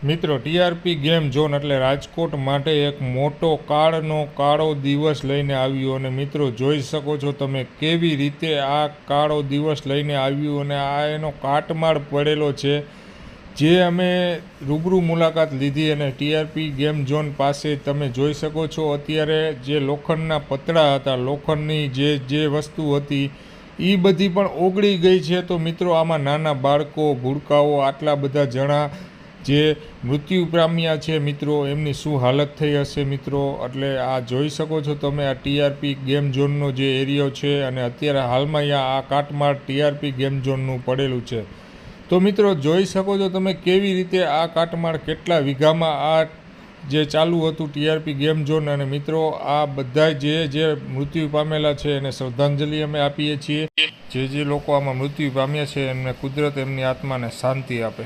મિત્રો TRP game zone એટલે રાજકોટ માટે એક મોટો કાળો દિવસ લઈને આવ્યો અને મિત્રો જોઈ શકો છો તમે કેવી રીતે આ કાળો દિવસ લઈને આવ્યું અને આ એનો કાટમાળ પડેલો છે જે અમે રૂબરૂ મુલાકાત લીધી અને ટીઆરપી ગેમ ઝોન પાસે તમે જોઈ શકો છો અત્યારે જે લોખંડના પતરા હતા, લોખંડની જે વસ્તુ હતી એ બધી પણ ઓગળી ગઈ છે। તો મિત્રો આમાં નાના બાળકો, ભૂલકાઓ, આટલા બધા જણા જે મૃત્યુ પામ્યા છે મિત્રો, એમની શું હાલત થઈ હશે મિત્રો। એટલે આ જોઈ શકો છો તમે આ ટીઆરપી ગેમ ઝોનનો જે એરિયો છે અને અત્યારે હાલમાં અહીંયા આ કાટમાળ ટીઆરપી ગેમ ઝોનનું પડેલું છે। તો મિત્રો જોઈ શકો છો તમે કેવી રીતે આ કાટમાળ કેટલા વીઘામાં આ જે ચાલુ હતું ટીઆરપી ગેમ ઝોન। અને મિત્રો આ બધા જે મૃત્યુ પામેલા છે એને શ્રદ્ધાંજલિ અમે આપીએ છીએ। જે લોકો આમાં મૃત્યુ પામ્યા છે એમને કુદરત એમની આત્માને શાંતિ આપે।